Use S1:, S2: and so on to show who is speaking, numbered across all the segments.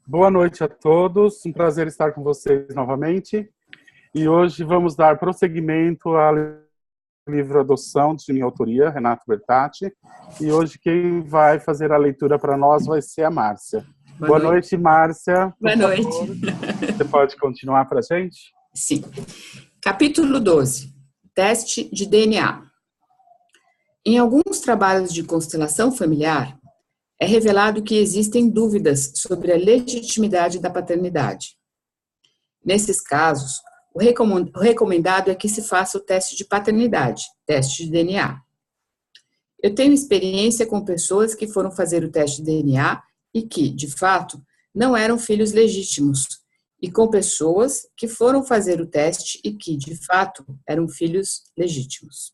S1: Boa noite a todos, um prazer estar com vocês novamente. E hoje vamos dar prosseguimento ao livro Adoção, de minha autoria, Renato Bertatti. E hoje quem vai fazer a leitura para nós vai ser a Márcia. Boa noite, Márcia.
S2: Boa noite.
S1: Você pode continuar para a gente?
S2: Sim. Capítulo 12. Teste de DNA. Em alguns trabalhos de constelação familiar, é revelado que existem dúvidas sobre a legitimidade da paternidade. Nesses casos, o recomendado é que se faça o teste de paternidade, teste de DNA. Eu tenho experiência com pessoas que foram fazer o teste de DNA e que, de fato, não eram filhos legítimos, e com pessoas que foram fazer o teste e que, de fato, eram filhos legítimos.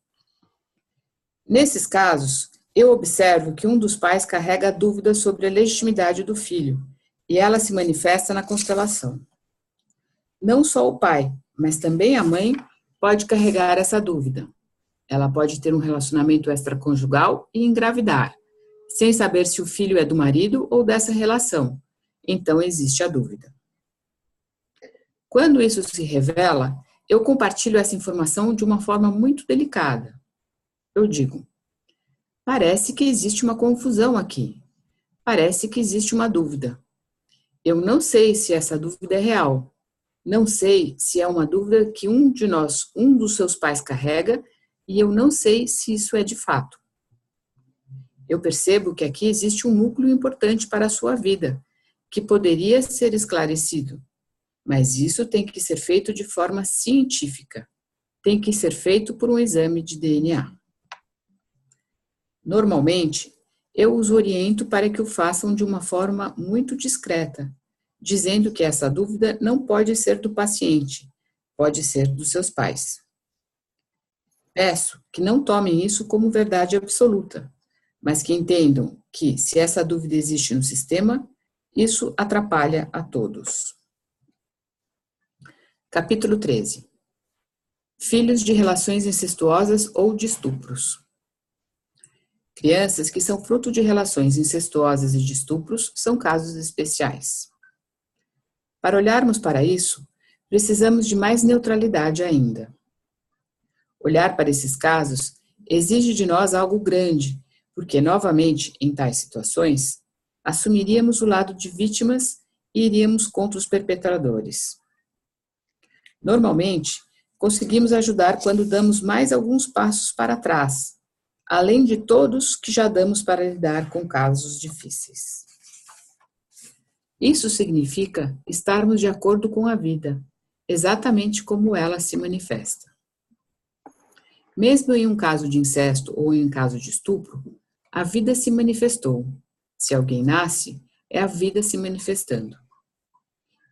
S2: Nesses casos, eu observo que um dos pais carrega a dúvida sobre a legitimidade do filho, e ela se manifesta na constelação. Não só o pai, mas também a mãe pode carregar essa dúvida. Ela pode ter um relacionamento extraconjugal e engravidar, sem saber se o filho é do marido ou dessa relação. Então, existe a dúvida. Quando isso se revela, eu compartilho essa informação de uma forma muito delicada. Eu digo: parece que existe uma confusão aqui. Parece que existe uma dúvida. Eu não sei se essa dúvida é real. Não sei se é uma dúvida que um dos seus pais carrega, e eu não sei se isso é de fato. Eu percebo que aqui existe um núcleo importante para a sua vida, que poderia ser esclarecido, mas isso tem que ser feito de forma científica. Tem que ser feito por um exame de DNA. Normalmente, eu os oriento para que o façam de uma forma muito discreta, dizendo que essa dúvida não pode ser do paciente, pode ser dos seus pais. Peço que não tomem isso como verdade absoluta, mas que entendam que, se essa dúvida existe no sistema, isso atrapalha a todos. Capítulo 13. Filhos de relações incestuosas ou de estupros. Crianças que são fruto de relações incestuosas e de estupros são casos especiais. Para olharmos para isso, precisamos de mais neutralidade ainda. Olhar para esses casos exige de nós algo grande, porque, novamente, em tais situações, assumiríamos o lado de vítimas e iríamos contra os perpetradores. Normalmente, conseguimos ajudar quando damos mais alguns passos para trás, além de todos que já damos para lidar com casos difíceis. Isso significa estarmos de acordo com a vida, exatamente como ela se manifesta. Mesmo em um caso de incesto ou em um caso de estupro, a vida se manifestou. Se alguém nasce, é a vida se manifestando.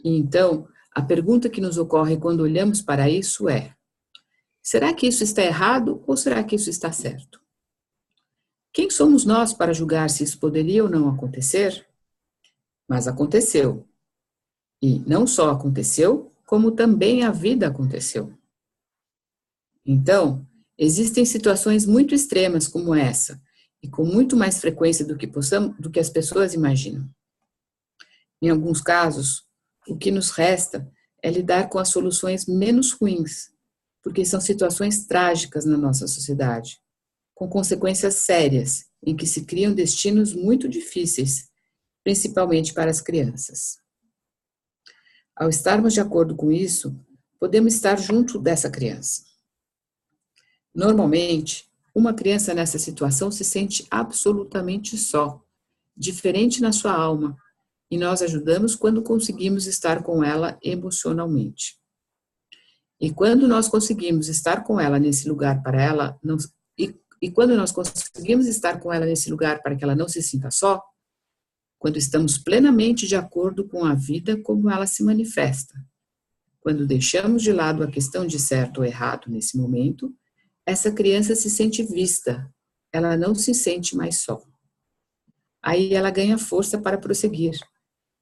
S2: E então, a pergunta que nos ocorre quando olhamos para isso é: será que isso está errado ou será que isso está certo? Quem somos nós para julgar se isso poderia ou não acontecer? Mas aconteceu. E não só aconteceu, como também a vida aconteceu. Então, existem situações muito extremas como essa, e com muito mais frequência do que as pessoas imaginam. Em alguns casos, o que nos resta é lidar com as soluções menos ruins, porque são situações trágicas na nossa sociedade, com consequências sérias, em que se criam destinos muito difíceis, principalmente para as crianças. Ao estarmos de acordo com isso, podemos estar junto dessa criança. Normalmente, uma criança nessa situação se sente absolutamente só, diferente na sua alma, e nós ajudamos quando conseguimos estar com ela emocionalmente. E quando nós conseguimos estar com ela nesse lugar para ela não, e quando nós conseguimos estar com ela nesse lugar para que ela não se sinta só, quando estamos plenamente de acordo com a vida como ela se manifesta, quando deixamos de lado a questão de certo ou errado nesse momento, essa criança se sente vista, ela não se sente mais só. Aí ela ganha força para prosseguir,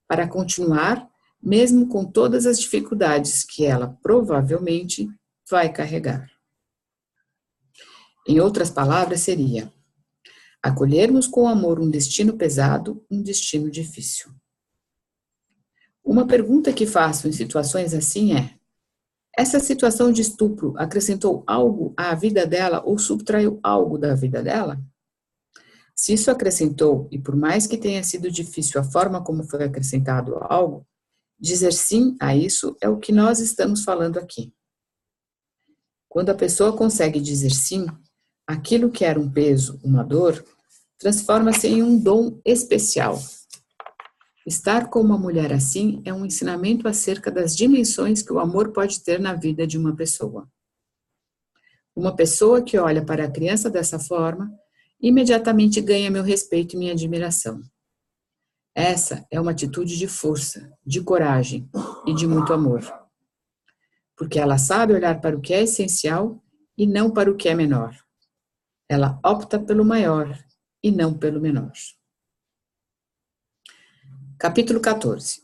S2: para continuar, mesmo com todas as dificuldades que ela provavelmente vai carregar. Em outras palavras, seria: Acolhermos com amor um destino pesado, um destino difícil. Uma pergunta que faço em situações assim é: essa situação de estupro acrescentou algo à vida dela ou subtraiu algo da vida dela? Se isso acrescentou, e por mais que tenha sido difícil a forma como foi acrescentado algo, dizer sim a isso é o que nós estamos falando aqui. Quando a pessoa consegue dizer sim, aquilo que era um peso, uma dor, transforma-se em um dom especial. Estar com uma mulher assim é um ensinamento acerca das dimensões que o amor pode ter na vida de uma pessoa. Uma pessoa que olha para a criança dessa forma, imediatamente ganha meu respeito e minha admiração. Essa é uma atitude de força, de coragem e de muito amor. Porque ela sabe olhar para o que é essencial e não para o que é menor. Ela opta pelo maior e não pelo menor. Capítulo 14.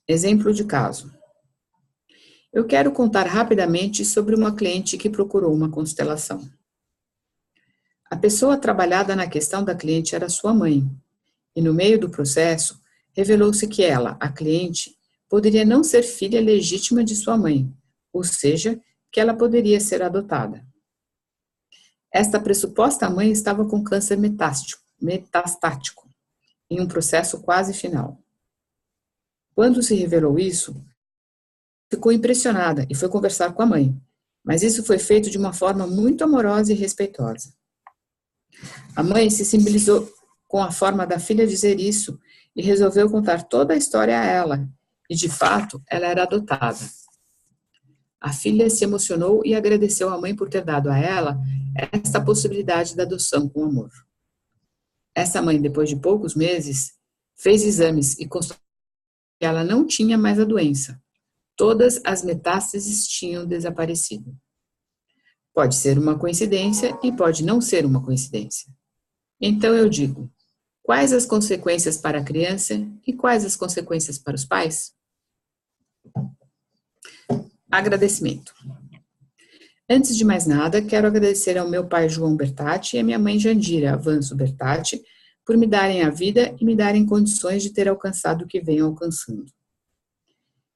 S2: Exemplo de caso. Eu quero contar rapidamente sobre uma cliente que procurou uma constelação. A pessoa trabalhada na questão da cliente era sua mãe, e no meio do processo, revelou-se que ela, a cliente, poderia não ser filha legítima de sua mãe, ou seja, que ela poderia ser adotada. Esta pressuposta mãe estava com câncer metastático, em um processo quase final. Quando se revelou isso, ficou impressionada e foi conversar com a mãe, mas isso foi feito de uma forma muito amorosa e respeitosa. A mãe se sensibilizou com a forma da filha dizer isso e resolveu contar toda a história a ela, e de fato ela era adotada. A filha se emocionou e agradeceu à mãe por ter dado a ela esta possibilidade da adoção com amor. Essa mãe, depois de poucos meses, fez exames e constatou que ela não tinha mais a doença. Todas as metástases tinham desaparecido. Pode ser uma coincidência e pode não ser uma coincidência. Então eu digo, quais as consequências para a criança e quais as consequências para os pais? Agradecimento. Antes de mais nada, quero agradecer ao meu pai João Bertatti e à minha mãe Jandira Avanço Bertatti por me darem a vida e me darem condições de ter alcançado o que venho alcançando.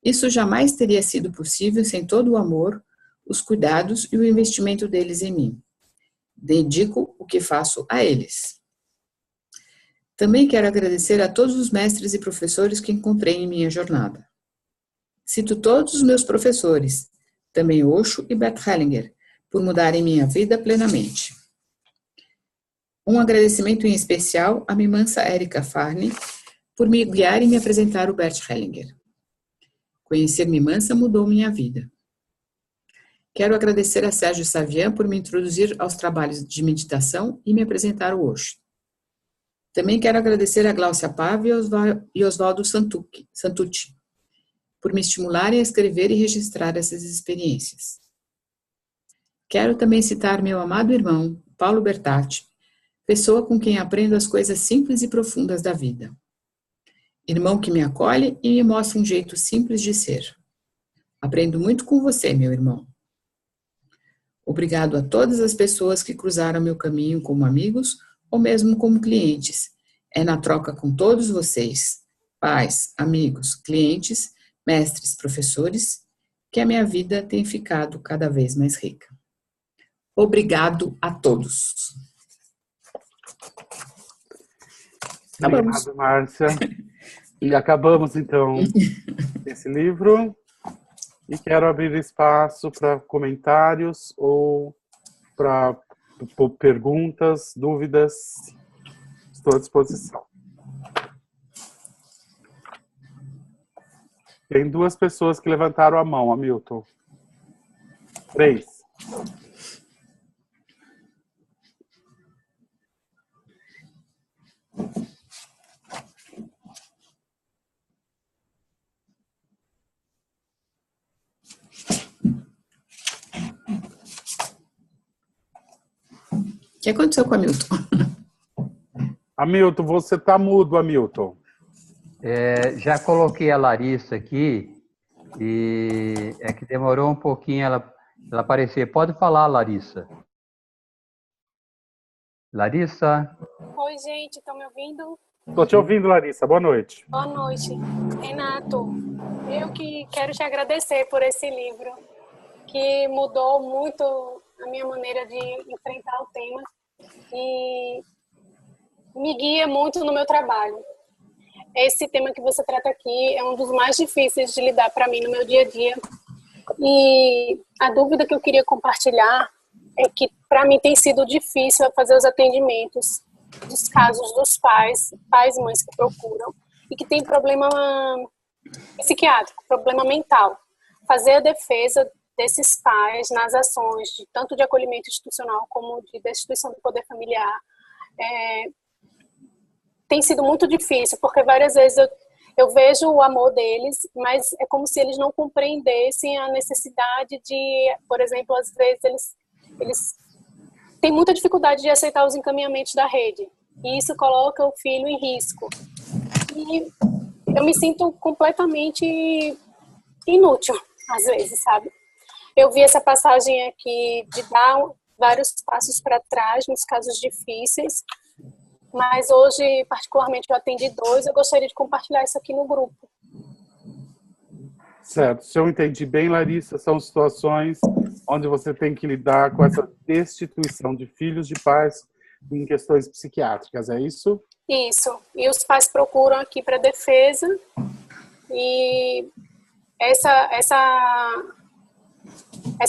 S2: Isso jamais teria sido possível sem todo o amor, os cuidados e o investimento deles em mim. Dedico o que faço a eles. Também quero agradecer a todos os mestres e professores que encontrei em minha jornada. Cito todos os meus professores, também Osho e Bert Hellinger, por mudarem minha vida plenamente. Um agradecimento em especial à minha mansa Erika Farney por me guiar e me apresentar o Bert Hellinger. Conhecer Mimansa mudou minha vida. Quero agradecer a Sérgio Savian por me introduzir aos trabalhos de meditação e me apresentar o Osho. Também quero agradecer a Gláucia Pava e Oswaldo Santucci por me estimularem a escrever e registrar essas experiências. Quero também citar meu amado irmão, Paulo Bertatti, pessoa com quem aprendo as coisas simples e profundas da vida. Irmão que me acolhe e me mostra um jeito simples de ser. Aprendo muito com você, meu irmão. Obrigado a todas as pessoas que cruzaram meu caminho como amigos ou mesmo como clientes. É na troca com todos vocês, pais, amigos, clientes, mestres, professores, que a minha vida tem ficado cada vez mais rica. Obrigado a todos. Acabamos.
S1: Obrigado, Márcia. E acabamos, então, esse livro. E quero abrir espaço para comentários ou para perguntas, dúvidas. Estou à disposição. Tem 2 pessoas que levantaram a mão, Hamilton. 3.
S2: O que aconteceu com o Hamilton?
S1: Hamilton, você está mudo, Hamilton.
S3: Já coloquei a Larissa aqui e é que demorou um pouquinho ela aparecer. Pode falar, Larissa. Larissa?
S4: Oi, gente, estão me ouvindo?
S1: Estou te ouvindo, Larissa. Boa noite.
S4: Boa noite. Renato, eu que quero te agradecer por esse livro, que mudou muito a minha maneira de enfrentar o tema e me guia muito no meu trabalho. Esse tema que você trata aqui é um dos mais difíceis de lidar para mim no meu dia a dia. E a dúvida que eu queria compartilhar é que para mim tem sido difícil fazer os atendimentos dos casos dos pais e mães que procuram e que tem problema psiquiátrico, problema mental. Fazer a defesa desses pais nas ações, tanto de acolhimento institucional como de destituição do poder familiar, tem sido muito difícil, porque várias vezes eu vejo o amor deles, mas é como se eles não compreendessem a necessidade de, por exemplo, às vezes eles têm muita dificuldade de aceitar os encaminhamentos da rede, e isso coloca o filho em risco. E eu me sinto completamente inútil, às vezes, sabe? Eu vi essa passagem aqui de dar vários passos para trás nos casos difíceis, mas hoje, particularmente, eu atendi 2, eu gostaria de compartilhar isso aqui no grupo.
S1: Certo. Se eu entendi bem, Larissa, são situações onde você tem que lidar com essa destituição de filhos de pais em questões psiquiátricas, é isso?
S4: Isso. E os pais procuram aqui para defesa e essa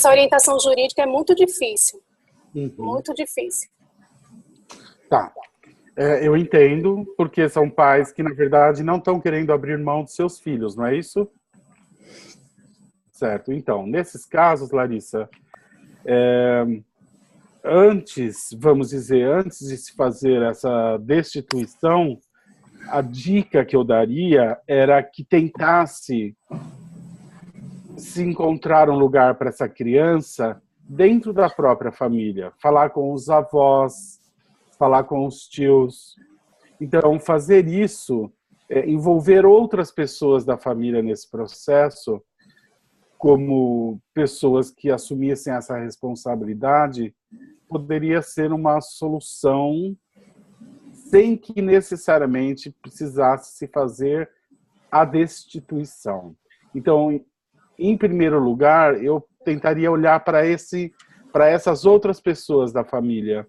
S4: orientação jurídica é muito difícil. Muito difícil.
S1: Tá. Eu entendo, porque são pais que, na verdade, não estão querendo abrir mão dos seus filhos, não é isso? Certo. Então, nesses casos, Larissa, antes de se fazer essa destituição, a dica que eu daria era que tentasse se encontrar um lugar para essa criança dentro da própria família, falar com os avós, falar com os tios. Então, fazer isso, envolver outras pessoas da família nesse processo, como pessoas que assumissem essa responsabilidade, poderia ser uma solução sem que necessariamente precisasse se fazer a destituição. Então, em primeiro lugar, eu tentaria olhar para essas outras pessoas da família,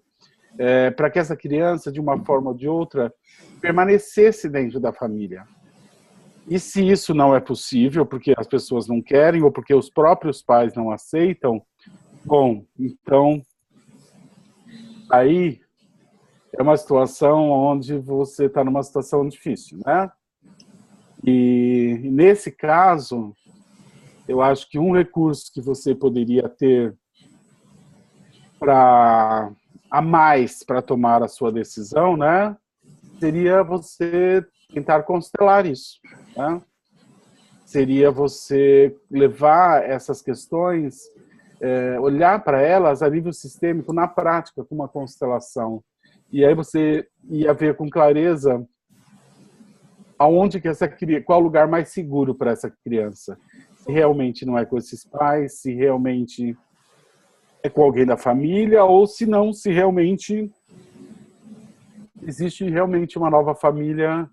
S1: para que essa criança, de uma forma ou de outra, permanecesse dentro da família. E se isso não é possível, porque as pessoas não querem ou porque os próprios pais não aceitam, bom, então, aí é uma situação onde você está numa situação difícil, né? E nesse caso, eu acho que um recurso que você poderia ter a mais para tomar a sua decisão, né, seria você tentar constelar isso, né? Seria você levar essas questões, olhar para elas a nível sistêmico, na prática, com uma constelação. E aí você ia ver com clareza aonde que qual o lugar mais seguro para essa criança. Se realmente não é com esses pais, se realmente é com alguém da família, ou se não, se realmente existe realmente uma nova família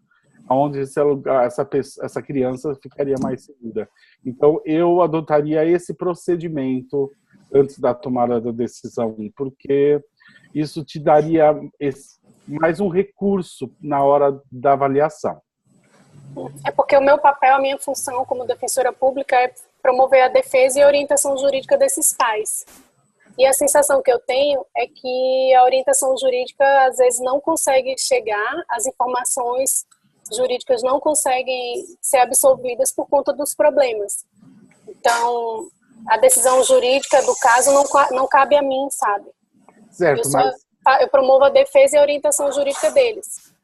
S1: onde essa criança ficaria mais segura. Então, eu adotaria esse procedimento antes da tomada da decisão, porque isso te daria mais um recurso na hora da avaliação.
S4: É porque o meu papel, a minha função como defensora pública é promover a defesa e a orientação jurídica desses pais. E a sensação que eu tenho é que a orientação jurídica às vezes não consegue chegar, as informações jurídicas não conseguem ser absorvidas por conta dos problemas. Então, a decisão jurídica do caso não cabe a mim, sabe?
S1: Certo,
S4: eu promovo a defesa e a orientação jurídica deles.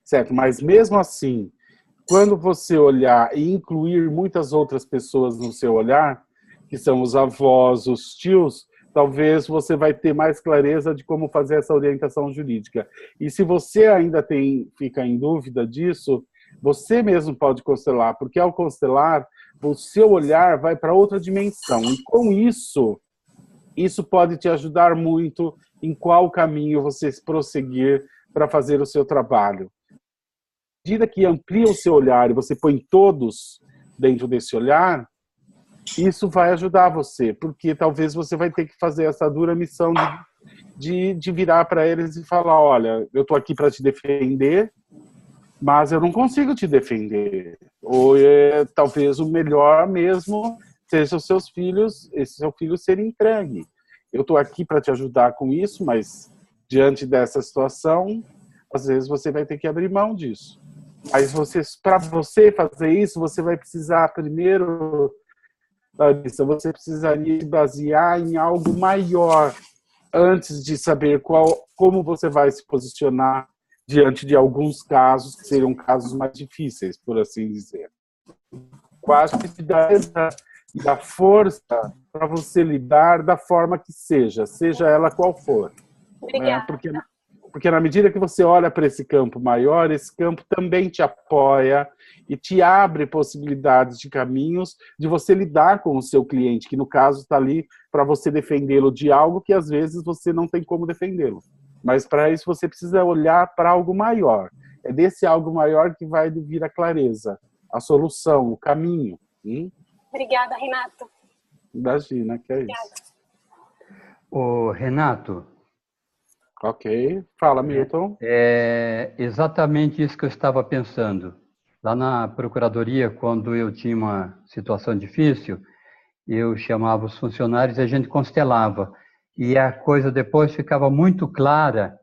S1: Certo, mas mesmo assim, quando você olhar e incluir muitas outras pessoas no seu olhar, que são os avós, os tios, talvez você vai ter mais clareza de como fazer essa orientação jurídica. E se você ainda fica em dúvida disso, você mesmo pode constelar, porque ao constelar, o seu olhar vai para outra dimensão. E com isso pode te ajudar muito em qual caminho você prosseguir para fazer o seu trabalho. À medida que amplia o seu olhar e você põe todos dentro desse olhar, isso vai ajudar você, porque talvez você vai ter que fazer essa dura missão de virar para eles e falar, olha, eu estou aqui para te defender, mas eu não consigo te defender. Ou talvez o melhor mesmo seja os seus filhos, esse seu filho ser entregue. Eu estou aqui para te ajudar com isso, mas diante dessa situação, às vezes você vai ter que abrir mão disso. Mas para você fazer isso, você vai precisar primeiro, Larissa, você precisaria se basear em algo maior antes de saber como você vai se posicionar diante de alguns casos que seriam casos mais difíceis, por assim dizer. Quase que dá força para você lidar da forma que seja ela qual for.
S4: Obrigada.
S1: Porque na medida que você olha para esse campo maior, esse campo também te apoia e te abre possibilidades de caminhos de você lidar com o seu cliente, que no caso está ali para você defendê-lo de algo que às vezes você não tem como defendê-lo. Mas para isso você precisa olhar para algo maior. É desse algo maior que vai vir a clareza, a solução, o caminho.
S4: Obrigada, Renato.
S1: Imagina que é
S4: Obrigada.
S1: isso.
S3: Ô, Renato.
S1: Ok. Fala, Milton.
S3: É exatamente isso que eu estava pensando. Lá na Procuradoria, quando eu tinha uma situação difícil, eu chamava os funcionários e a gente constelava. E a coisa depois ficava muito clara.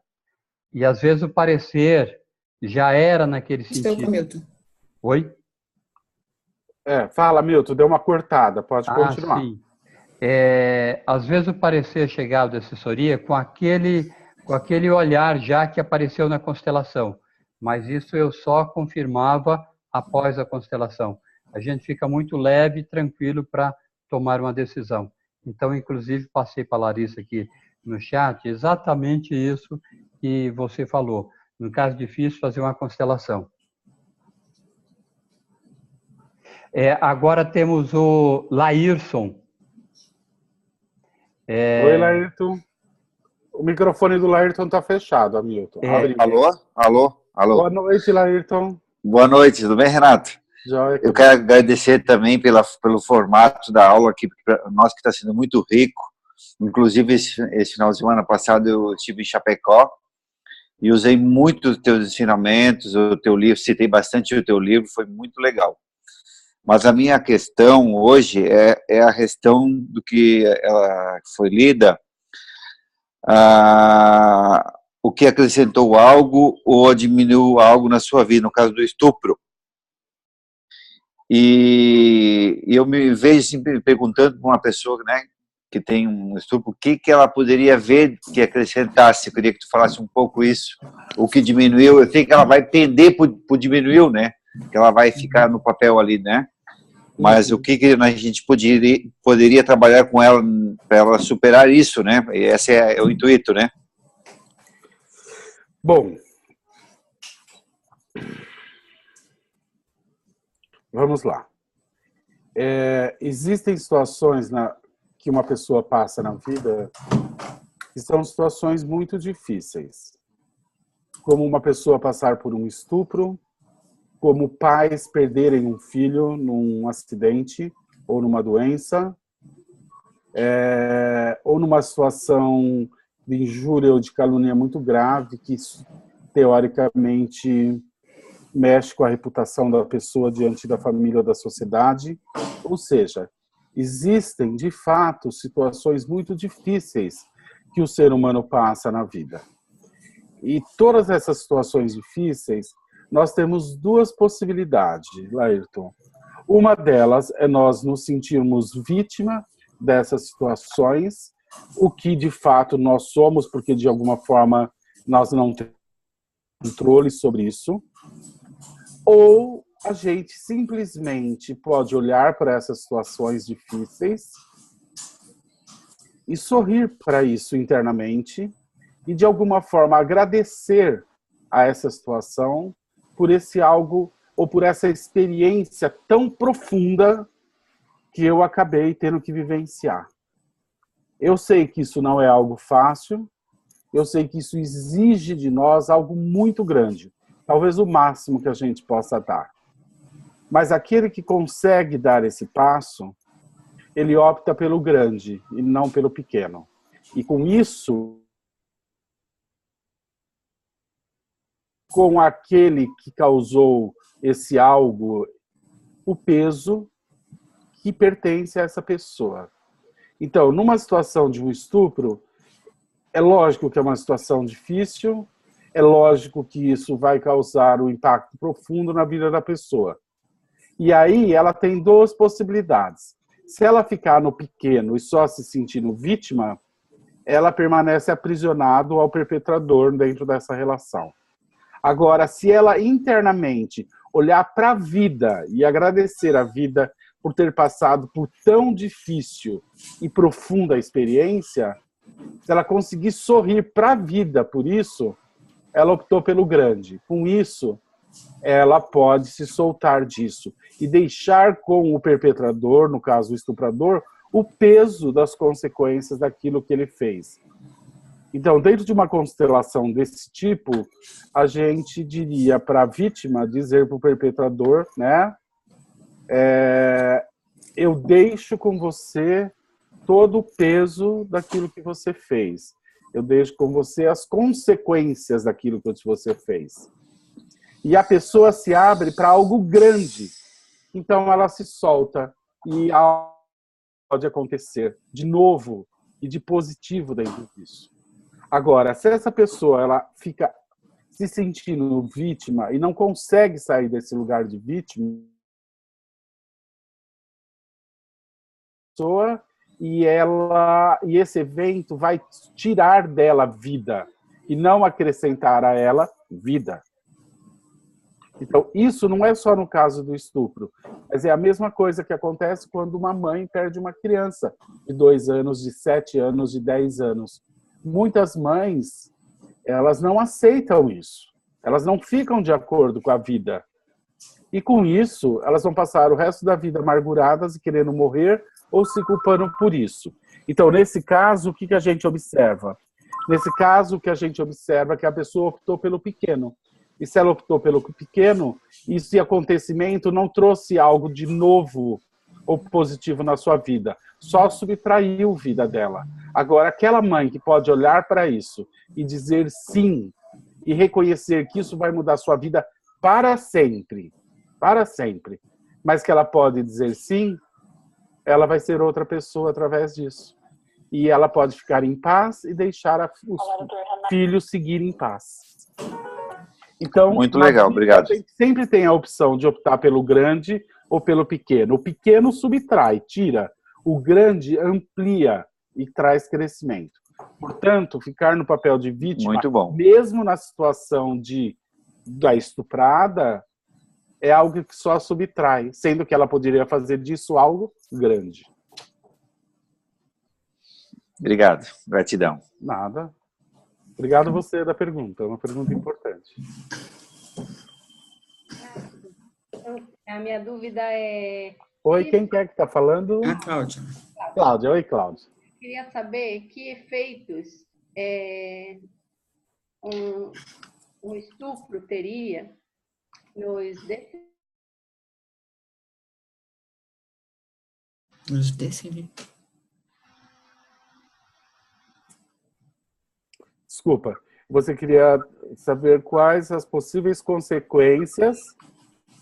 S3: E às vezes o parecer já era naquele sentido.
S2: Milton.
S3: Oi?
S1: Fala, Milton. Deu uma cortada. Pode continuar.
S3: Sim. Às vezes o parecer chegava da assessoria com aquele olhar já que apareceu na constelação. Mas isso eu só confirmava após a constelação. A gente fica muito leve e tranquilo para tomar uma decisão. Então, inclusive, passei para a Larissa aqui no chat exatamente isso que você falou. No caso difícil, fazer uma constelação. Agora temos o Laírson.
S1: Oi, Laírton. O microfone do Laírton está fechado, Hamilton.
S5: Alô?
S1: Boa noite, Laírton.
S5: Boa noite, tudo bem, Renato?
S1: Joia.
S5: Eu quero agradecer também pelo formato da aula aqui, para nós que está sendo muito rico. Inclusive, esse final de semana passado eu estive em Chapecó e usei muito os teus ensinamentos, o teu livro, citei bastante o teu livro, foi muito legal. Mas a minha questão hoje é a questão do que ela foi lida, o que acrescentou algo ou diminuiu algo na sua vida, no caso do estupro. E eu me vejo sempre perguntando para uma pessoa, né, que tem um estupro, o que ela poderia ver que acrescentasse. Eu queria que tu falasse um pouco isso. O que diminuiu, eu sei que ela vai tender por diminuiu, né? Que ela vai ficar no papel ali, né? Mas o que a gente poderia trabalhar com ela para ela superar isso, né? E esse é o intuito, né?
S1: Bom, vamos lá. Existem situações que uma pessoa passa na vida que são situações muito difíceis. Como uma pessoa passar por um estupro, como pais perderem um filho num acidente ou numa doença, ou numa situação de injúria ou de calúnia muito grave, que teoricamente mexe com a reputação da pessoa diante da família ou da sociedade. Ou seja, existem, de fato, situações muito difíceis que o ser humano passa na vida. E todas essas situações difíceis, nós temos duas possibilidades, Laírton. Uma delas é nós nos sentirmos vítima dessas situações, o que de fato nós somos, porque de alguma forma nós não temos controle sobre isso. Ou a gente simplesmente pode olhar para essas situações difíceis e sorrir para isso internamente e de alguma forma agradecer a essa situação por esse algo ou por essa experiência tão profunda que eu acabei tendo que vivenciar. Eu sei que isso não é algo fácil, eu sei que isso exige de nós algo muito grande, talvez o máximo que a gente possa dar. Mas aquele que consegue dar esse passo, ele opta pelo grande e não pelo pequeno. E com isso, com aquele que causou esse algo, o peso que pertence a essa pessoa. Então, numa situação de um estupro, é lógico que é uma situação difícil, é lógico que isso vai causar um impacto profundo na vida da pessoa. E aí ela tem duas possibilidades. Se ela ficar no pequeno e só se sentindo vítima, ela permanece aprisionada ao perpetrador dentro dessa relação. Agora, se ela internamente olhar para a vida e agradecer a vida por ter passado por tão difícil e profunda experiência, se ela conseguir sorrir para a vida por isso, ela optou pelo grande. Com isso, ela pode se soltar disso e deixar com o perpetrador, no caso o estuprador, o peso das consequências daquilo que ele fez. Então, dentro de uma constelação desse tipo, a gente diria para a vítima dizer para o perpetrador, né? Eu deixo com você todo o peso daquilo que você fez. Eu deixo com você as consequências daquilo que você fez. E a pessoa se abre para algo grande. Então ela se solta e algo pode acontecer de novo e de positivo dentro disso. Agora, se essa pessoa ela fica se sentindo vítima e não consegue sair desse lugar de vítima, e esse evento vai tirar dela vida e não acrescentar a ela vida. Então, isso não é só no caso do estupro, mas é a mesma coisa que acontece quando uma mãe perde uma criança de 2 anos, de 7 anos, de 10 anos. Muitas mães, elas não aceitam isso. Elas não ficam de acordo com a vida. E com isso, elas vão passar o resto da vida amarguradas e querendo morrer ou se culpando por isso. Então, nesse caso, o que a gente observa? Nesse caso, o que a gente observa é que a pessoa optou pelo pequeno. E se ela optou pelo pequeno, esse acontecimento não trouxe algo de novo ou positivo na sua vida, só subtraiu a vida dela. Agora, aquela mãe que pode olhar para isso e dizer sim, e reconhecer que isso vai mudar a sua vida para sempre, mas que ela pode dizer sim, ela vai ser outra pessoa através disso. E ela pode ficar em paz e deixar os filhos seguir em paz. Então,
S5: muito legal, obrigado.
S1: Sempre tem a opção de optar pelo grande ou pelo pequeno. O pequeno subtrai, tira. O grande amplia e traz crescimento. Portanto, ficar no papel de vítima,
S5: muito bom,
S1: mesmo na situação da estuprada, é algo que só subtrai, sendo que ela poderia fazer disso algo grande.
S5: Obrigado, gratidão.
S1: Nada. Obrigado a você da pergunta, é uma pergunta importante.
S6: A minha dúvida é...
S1: Oi, quem que está falando?
S2: A Cláudia.
S1: Cláudia, oi, Cláudia.
S6: Queria saber que efeitos um estupro teria
S2: nos descendentes.
S1: Desculpa, você queria saber quais as possíveis consequências.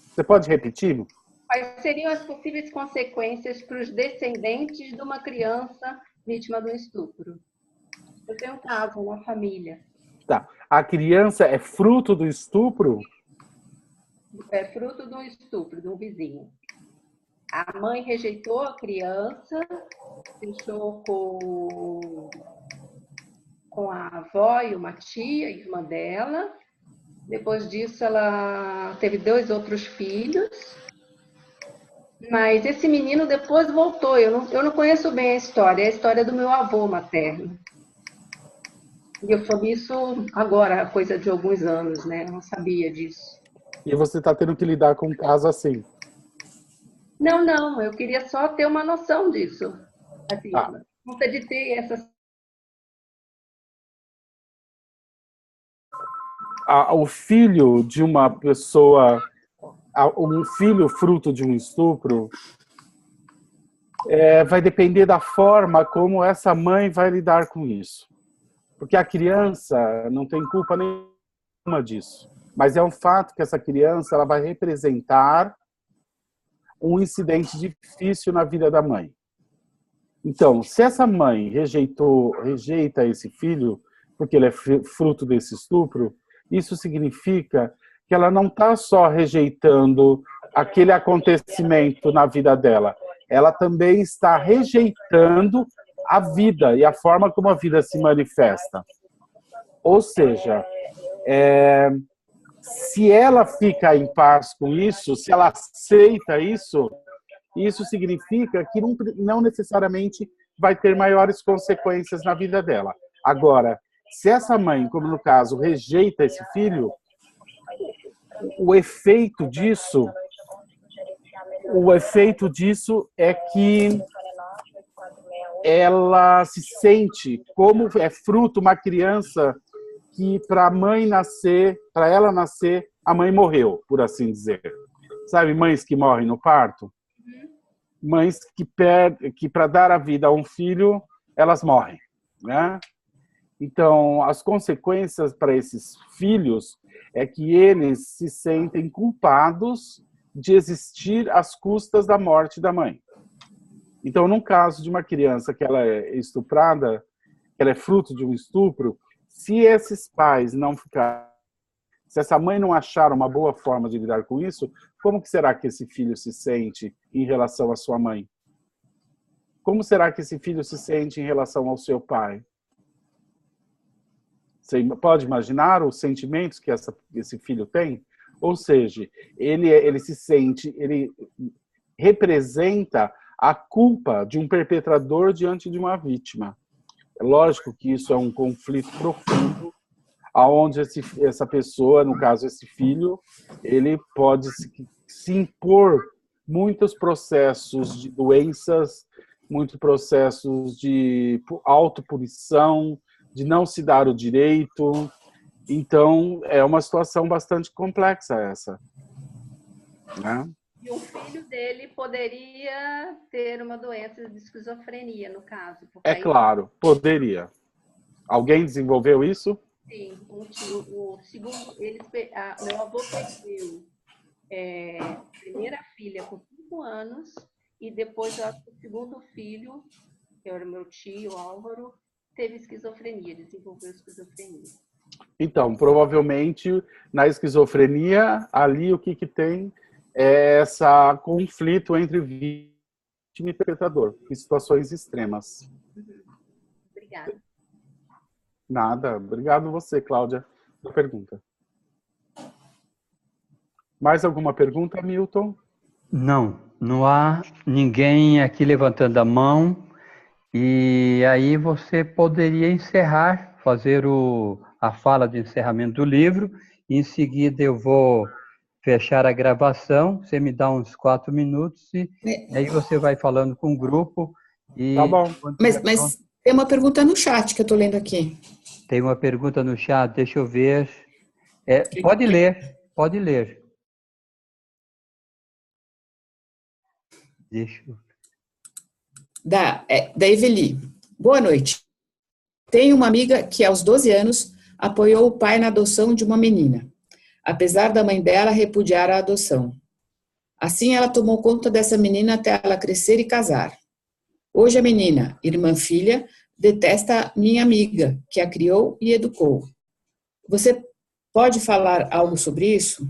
S1: Você pode repetir?
S6: Quais seriam as possíveis consequências para os descendentes de uma criança vítima do estupro? Eu tenho um caso na família.
S1: Tá. A criança é fruto do estupro?
S6: É fruto do estupro de um vizinho. A mãe rejeitou a criança, deixou com a avó e uma tia, irmã dela. Depois disso, ela teve 2 outros filhos. Mas esse menino depois voltou. Eu não conheço bem a história. É a história do meu avô materno. E eu soube isso agora, coisa de alguns anos, né? Eu não sabia disso.
S1: E você está tendo que lidar com um caso assim?
S6: Não. Eu queria só ter uma noção disso. Assim,
S1: tá.
S6: de ter essa
S1: o filho de uma pessoa, um filho fruto de um estupro, vai depender da forma como essa mãe vai lidar com isso. Porque a criança não tem culpa nenhuma disso. Mas é um fato que essa criança ela vai representar um incidente difícil na vida da mãe. Então, se essa mãe rejeita esse filho, porque ele é fruto desse estupro, isso significa que ela não está só rejeitando aquele acontecimento na vida dela, ela também está rejeitando a vida e a forma como a vida se manifesta. Ou seja, se ela fica em paz com isso, se ela aceita isso, isso significa que não necessariamente vai ter maiores consequências na vida dela. Agora, se essa mãe, como no caso, rejeita esse filho, o efeito disso é que ela se sente como é fruto uma criança que para ela nascer, a mãe morreu, por assim dizer. Sabe, mães que morrem no parto? Mães que para dar a vida a um filho, elas morrem, né? Então, as consequências para esses filhos é que eles se sentem culpados de existir às custas da morte da mãe. Então, num caso de uma criança que ela é estuprada, que ela é fruto de um estupro, se esses pais não ficarem, se essa mãe não achar uma boa forma de lidar com isso, como que será que esse filho se sente em relação à sua mãe? Como será que esse filho se sente em relação ao seu pai? Você pode imaginar os sentimentos que esse filho tem? Ou seja, ele se sente, ele representa a culpa de um perpetrador diante de uma vítima. É lógico que isso é um conflito profundo, aonde essa pessoa, no caso esse filho, ele pode se impor muitos processos de doenças, muitos processos de autopunição, de não se dar o direito. Então, é uma situação bastante complexa essa, né?
S6: E o filho dele poderia ter uma doença de esquizofrenia, no caso.
S1: É claro, poderia. Alguém desenvolveu isso?
S6: Sim, o segundo, meu avô perdeu a primeira filha com 5 anos e depois eu acho que o segundo filho, que era meu tio, Álvaro, teve esquizofrenia, desenvolveu esquizofrenia.
S1: Então, provavelmente, na esquizofrenia, ali o que tem é esse conflito entre vítima e perpetrador, em situações extremas.
S6: Obrigada.
S1: Nada. Obrigado você, Cláudia, pela pergunta. Mais alguma pergunta, Milton?
S3: Não há ninguém aqui levantando a mão. E aí você poderia encerrar, fazer a fala de encerramento do livro. Em seguida eu vou fechar a gravação. Você me dá uns 4 minutos e aí você vai falando com o grupo. E
S1: tá bom.
S2: Mas tem uma pergunta no chat que eu estou lendo aqui.
S3: Tem uma pergunta no chat, deixa eu ver. Pode ler. Deixa eu...
S2: Da Eveli. Boa noite. Tenho uma amiga que, aos 12 anos, apoiou o pai na adoção de uma menina, apesar da mãe dela repudiar a adoção. Assim, ela tomou conta dessa menina até ela crescer e casar. Hoje, a menina, irmã-filha, detesta minha amiga, que a criou e educou. Você pode falar algo sobre isso?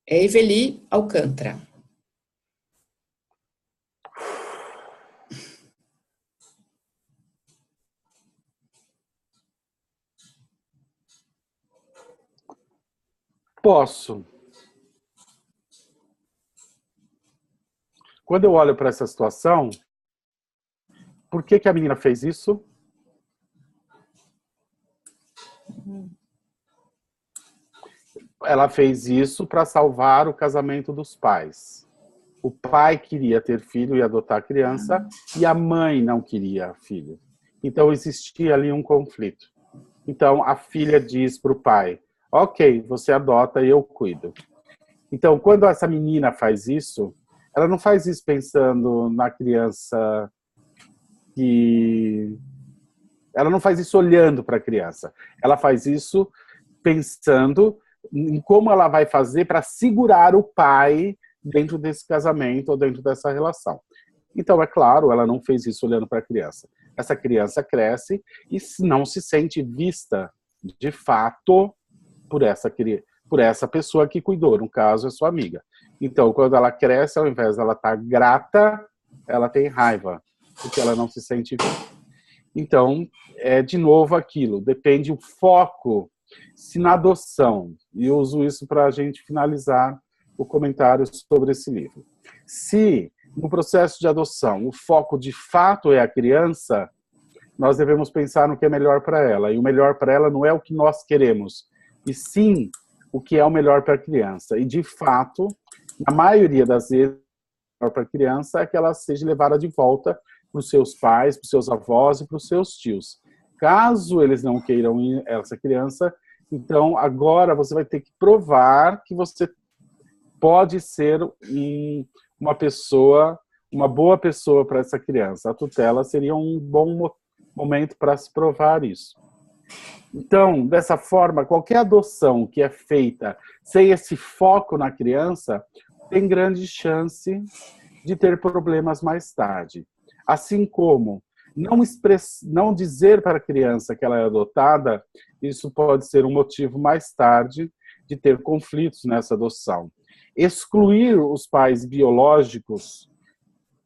S2: É Eveli Alcântara.
S1: Posso. Quando eu olho para essa situação, por que a menina fez isso? Ela fez isso para salvar o casamento dos pais. O pai queria ter filho e adotar a criança, e a mãe não queria filho. Então existia ali um conflito. Então, a filha diz para o pai, ok, você adota e eu cuido. Então, quando essa menina faz isso, ela não faz isso pensando na criança que... Ela não faz isso olhando para a criança. Ela faz isso pensando em como ela vai fazer para segurar o pai dentro desse casamento ou dentro dessa relação. Então, é claro, ela não fez isso olhando para a criança. Essa criança cresce e não se sente vista, de fato, por essa pessoa que cuidou, no caso, é sua amiga. Então, quando ela cresce, ao invés dela estar grata, ela tem raiva, porque ela não se sente vista. Então, é de novo aquilo, depende o foco. Se na adoção, e eu uso isso para a gente finalizar o comentário sobre esse livro. Se no processo de adoção o foco de fato é a criança, nós devemos pensar no que é melhor para ela. E o melhor para ela não é o que nós queremos, e sim o que é o melhor para a criança. E de fato, na maioria das vezes, o melhor para a criança é que ela seja levada de volta para os seus pais, para os seus avós e para os seus tios. Caso eles não queiram essa criança, então agora você vai ter que provar que você pode ser uma pessoa, uma boa pessoa para essa criança. A tutela seria um bom momento para se provar isso. Então, dessa forma, qualquer adoção que é feita sem esse foco na criança tem grande chance de ter problemas mais tarde. Assim como não dizer para a criança que ela é adotada, isso pode ser um motivo mais tarde de ter conflitos nessa adoção. Excluir os pais biológicos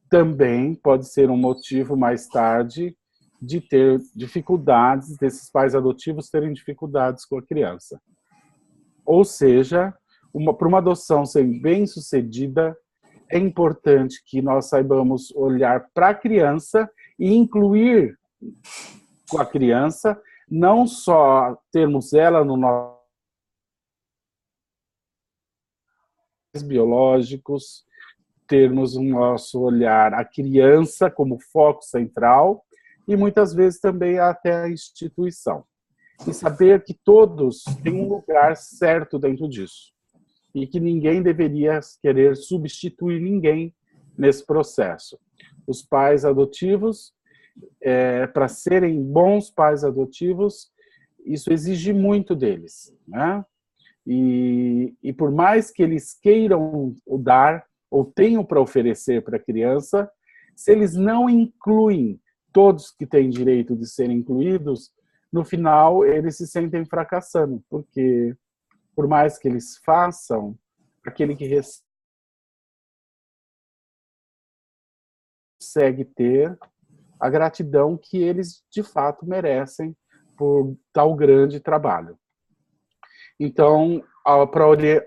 S1: também pode ser um motivo mais tarde de ter dificuldades, desses pais adotivos terem dificuldades com a criança. Ou seja, para uma adoção ser bem sucedida, é importante que nós saibamos olhar para a criança e incluir com a criança, não só termos ela no nosso biológicos, termos o nosso olhar a criança como foco central e muitas vezes também até a instituição. E saber que todos têm um lugar certo dentro disso. E que ninguém deveria querer substituir ninguém nesse processo. Os pais adotivos, para serem bons pais adotivos, isso exige muito deles, né? E por mais que eles queiram dar ou tenham para oferecer para a criança, se eles não incluem todos que têm direito de serem incluídos, no final eles se sentem fracassando, porque por mais que eles façam, aquele que consegue ter a gratidão que eles de fato merecem por tal grande trabalho. Então,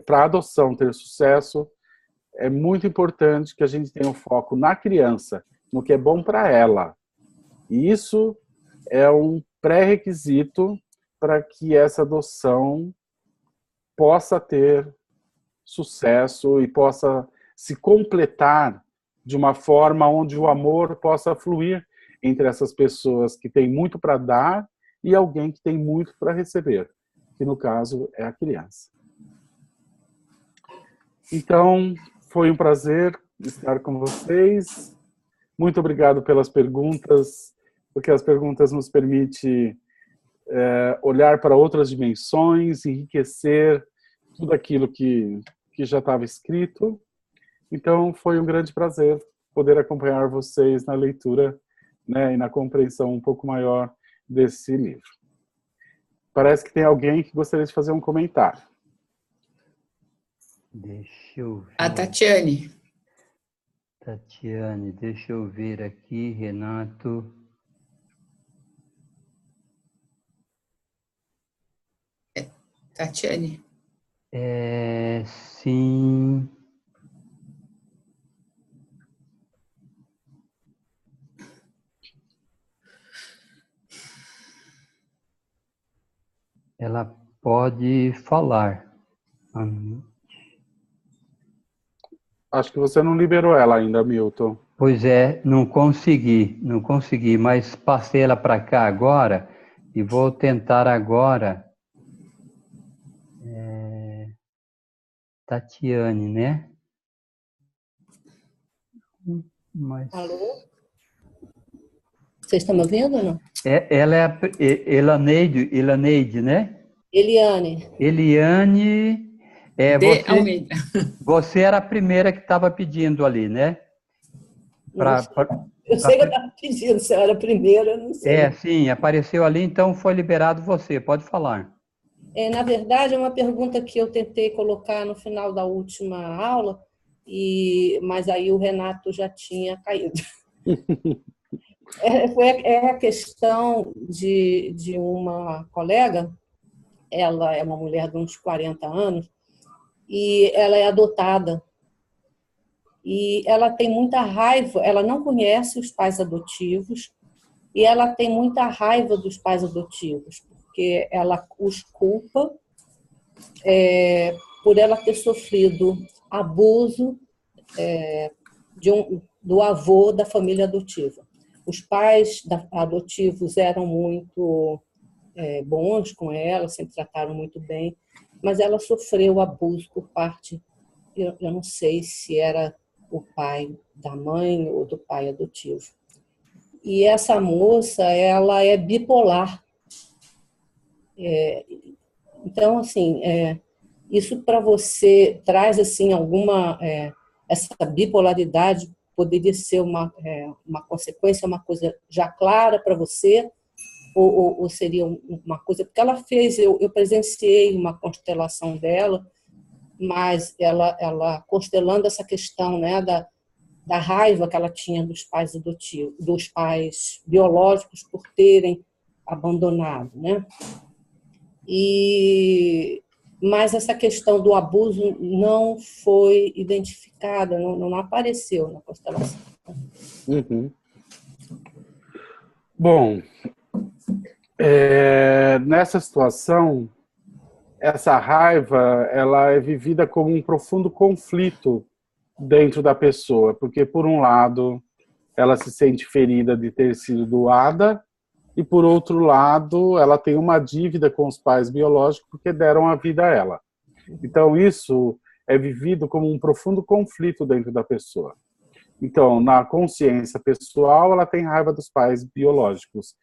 S1: para a adoção ter sucesso, é muito importante que a gente tenha um foco na criança, no que é bom para ela. E isso é um pré-requisito para que essa adoção possa ter sucesso e possa se completar de uma forma onde o amor possa fluir entre essas pessoas que têm muito para dar e alguém que tem muito para receber, que no caso é a criança. Então, foi um prazer estar com vocês. Muito obrigado pelas perguntas, porque as perguntas nos permitem olhar para outras dimensões, enriquecer tudo aquilo que já estava escrito. Então, foi um grande prazer poder acompanhar vocês na leitura, né, e na compreensão um pouco maior desse livro. Parece que tem alguém que gostaria de fazer um comentário.
S3: Deixa eu ver.
S2: A Tatiane.
S3: Tatiane, deixa eu ver aqui, Renato.
S2: Tatiane.
S3: Sim. Ela pode falar.
S1: Acho que você não liberou ela ainda, Milton.
S3: Pois é, não consegui, mas passei ela para cá agora E vou tentar agora... Tatiane, né? Mas...
S7: Alô? Vocês estão me ouvindo ou não?
S3: Ela é a Elaneide, né?
S7: Eliane.
S3: Eliane,
S2: De Almeida.
S3: você era a primeira que estava pedindo ali, né?
S7: Eu sei que eu estava pedindo, se eu era a primeira, eu não sei.
S3: Sim, apareceu ali, então foi liberado você, pode falar.
S7: Na verdade, é uma pergunta que eu tentei colocar no final da última aula, mas aí o Renato já tinha caído. É a questão de uma colega, ela é uma mulher de uns 40 anos, e ela é adotada. E ela tem muita raiva, ela não conhece os pais adotivos, e ela tem muita raiva dos pais adotivos, porque ela os culpa por ela ter sofrido abuso do avô da família adotiva. Os pais adotivos eram muito bons com ela, sempre trataram muito bem, mas ela sofreu abuso por parte, eu não sei se era o pai da mãe ou do pai adotivo. E essa moça, ela é bipolar. Então, assim, isso para você traz assim alguma essa bipolaridade poderia ser uma consequência, uma coisa já clara para você, ou seria uma coisa, porque ela fez, eu presenciei uma constelação dela, mas ela constelando essa questão, né, da raiva que ela tinha dos pais adotivos, dos pais biológicos por terem abandonado, né? Mas essa questão do abuso não foi identificada, não apareceu na constelação.
S1: Uhum. Bom, nessa situação, essa raiva ela é vivida como um profundo conflito dentro da pessoa, porque por um lado ela se sente ferida de ter sido doada e por outro lado ela tem uma dívida com os pais biológicos porque deram a vida a ela. Então isso é vivido como um profundo conflito dentro da pessoa. Então, na consciência pessoal, ela tem raiva dos pais biológicos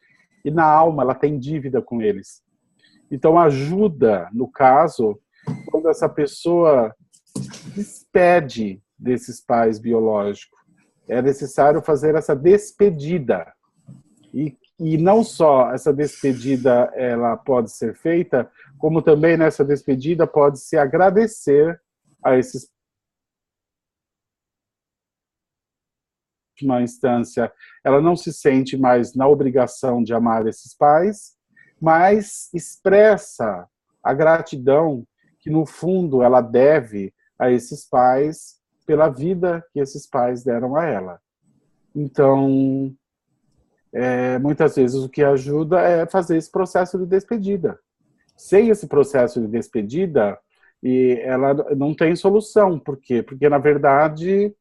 S1: e na alma ela tem dívida com eles. Então ajuda, no caso, quando essa pessoa se despede desses pais biológicos. É necessário fazer essa despedida. E não só essa despedida ela pode ser feita, como também nessa despedida pode se agradecer a esses, última instância, ela não se sente mais na obrigação de amar esses pais, mas expressa a gratidão que, no fundo, ela deve a esses pais pela vida que esses pais deram a ela. Então, muitas vezes o que ajuda é fazer esse processo de despedida. Sem esse processo de despedida, ela não tem solução. Por quê? Porque, na verdade,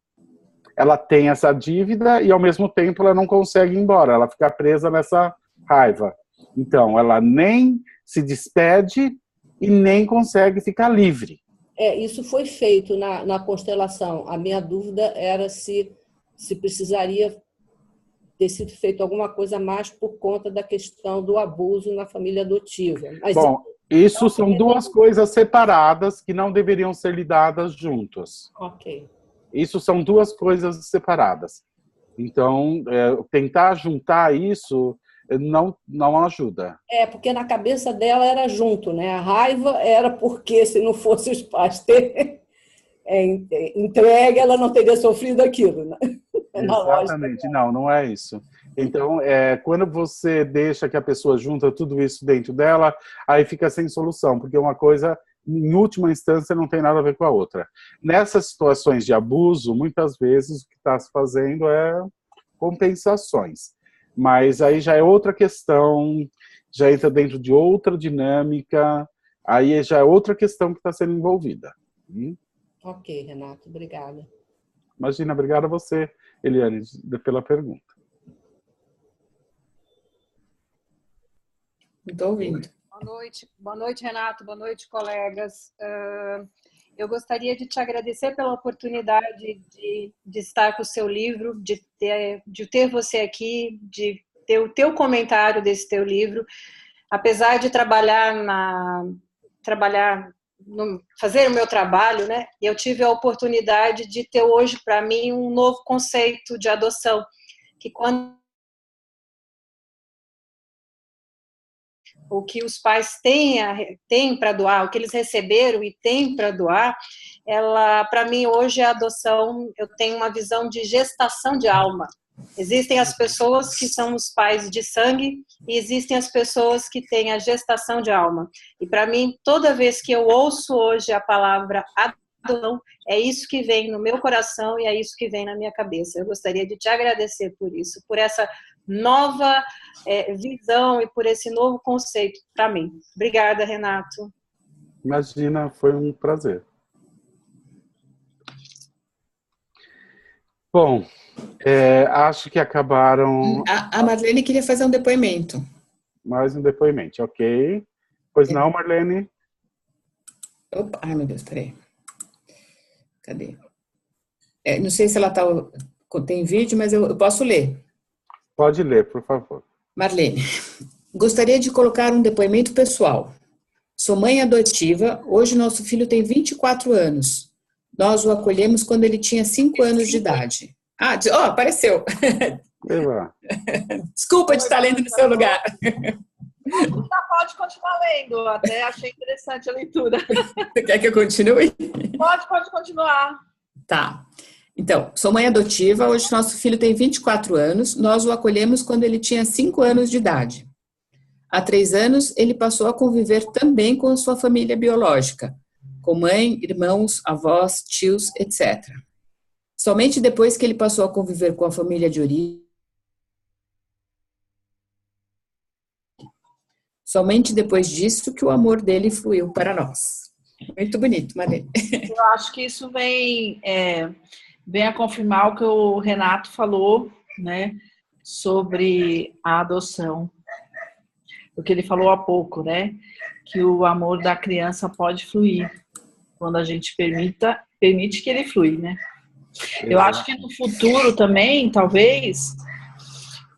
S1: ela tem essa dívida e, ao mesmo tempo, ela não consegue ir embora. Ela fica presa nessa raiva. Então, ela nem se despede e nem consegue ficar livre.
S7: Isso foi feito na constelação. A minha dúvida era se precisaria ter sido feito alguma coisa mais por conta da questão do abuso na família adotiva. Mas
S1: bom, isso são duas coisas separadas que não deveriam ser lidadas juntas.
S7: Ok.
S1: Isso são duas coisas separadas. Então, tentar juntar isso não ajuda.
S7: Porque na cabeça dela era junto, né? A raiva era porque se não fosse os pais terem entregue, ela não teria sofrido aquilo, né?
S1: Exatamente, não é isso. Então, quando você deixa que a pessoa junta tudo isso dentro dela, aí fica sem solução, porque uma coisa, em última instância, não tem nada a ver com a outra. Nessas situações de abuso, muitas vezes o que está se fazendo é compensações. Mas aí já é outra questão, já entra dentro de outra dinâmica, aí já é outra questão que está sendo envolvida.
S7: Ok, Renato, obrigada.
S1: Imagina, obrigado a você, Eliane, pela pergunta.
S2: Não estou ouvindo.
S8: Boa noite, Renato. Boa noite, colegas. Eu gostaria de te agradecer pela oportunidade de estar com o seu livro, de ter você aqui, de ter o teu comentário desse teu livro. Apesar de fazer o meu trabalho, né? Eu tive a oportunidade de ter hoje para mim um novo conceito de adoção, que quando o que os pais têm para doar, o que eles receberam e têm para doar, para mim, hoje, a adoção, eu tenho uma visão de gestação de alma. Existem as pessoas que são os pais de sangue e existem as pessoas que têm a gestação de alma. E, para mim, toda vez que eu ouço hoje a palavra adoção, é isso que vem no meu coração e é isso que vem na minha cabeça. Eu gostaria de te agradecer por isso, por essa nova visão e por esse novo conceito para mim. Obrigada, Renato.
S1: Imagina, foi um prazer. Bom, acho que acabaram...
S2: A Marlene queria fazer um depoimento.
S1: Mais um depoimento, ok. Pois não, Marlene?
S2: Opa, ai, meu Deus, peraí. Cadê? Não sei se ela tem vídeo, mas eu posso ler.
S1: Pode ler, por favor.
S2: Marlene, gostaria de colocar um depoimento pessoal. Sou mãe adotiva, hoje nosso filho tem 24 anos. Nós o acolhemos quando ele tinha 5 anos de idade. Apareceu. Desculpa de estar lendo no seu lugar.
S9: Já pode continuar lendo, até achei interessante a leitura.
S2: Você quer que eu continue?
S9: Pode continuar.
S2: Tá. Então, sou mãe adotiva, hoje nosso filho tem 24 anos, nós o acolhemos quando ele tinha 5 anos de idade. Há 3 anos, ele passou a conviver também com a sua família biológica, com mãe, irmãos, avós, tios, etc. Somente depois que ele passou a conviver com a família de origem, somente depois disso que o amor dele fluiu para nós. Muito bonito, Marlene.
S9: Eu acho que isso vem a confirmar o que o Renato falou, né, sobre a adoção. O que ele falou há pouco, né, que o amor da criança pode fluir quando a gente permite que ele flui, né. Eu acho que no futuro também, talvez,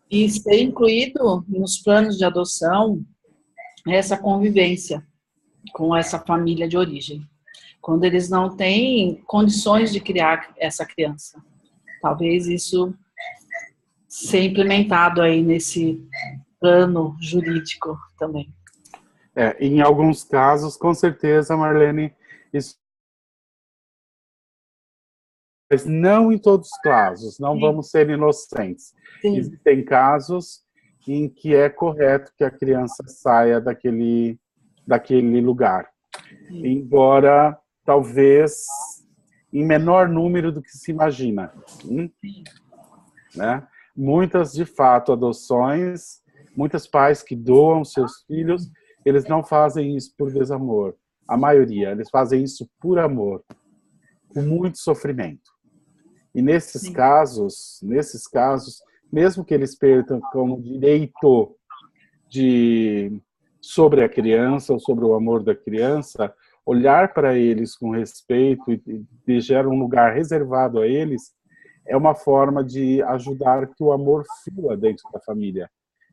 S9: e ser incluído nos planos de adoção, essa convivência com essa família de origem, quando eles não têm condições de criar essa criança. Talvez isso ser implementado aí nesse plano jurídico também.
S1: Em alguns casos, com certeza, Marlene, isso... Mas não em todos os casos, não Sim. Vamos ser inocentes. Sim. Existem casos em que é correto que a criança saia daquele lugar. Sim. Embora, talvez, em menor número do que se imagina. Né? Muitas, de fato, adoções, muitos pais que doam seus filhos, eles não fazem isso por desamor. A maioria, eles fazem isso por amor, com muito sofrimento. E nesses casos, mesmo que eles percam o direito sobre a criança ou sobre o amor da criança, olhar para eles com respeito e deixar um lugar reservado a eles é uma forma de ajudar que o amor flua dentro da família.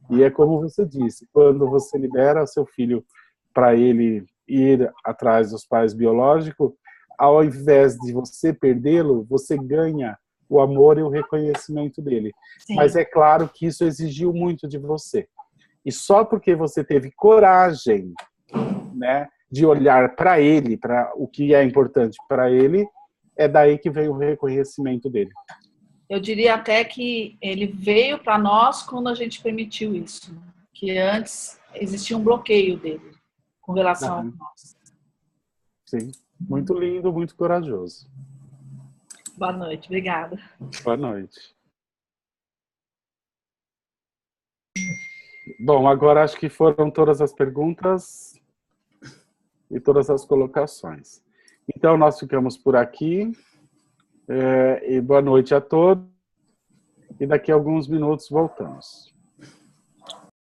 S1: E é como você disse, quando você libera seu filho para ele ir atrás dos pais biológicos, ao invés de você perdê-lo, você ganha o amor e o reconhecimento dele. Sim. Mas é claro que isso exigiu muito de você. E só porque você teve coragem, né, de olhar para ele, para o que é importante para ele, é daí que vem o reconhecimento dele.
S9: Eu diria até que ele veio para nós quando a gente permitiu isso. Que antes existia um bloqueio dele com relação a nós.
S1: Sim. Muito lindo, muito corajoso.
S9: Boa noite, obrigada.
S1: Boa noite. Bom, agora acho que foram todas as perguntas e todas as colocações. Então, nós ficamos por aqui. E boa noite a todos. E daqui a alguns minutos voltamos.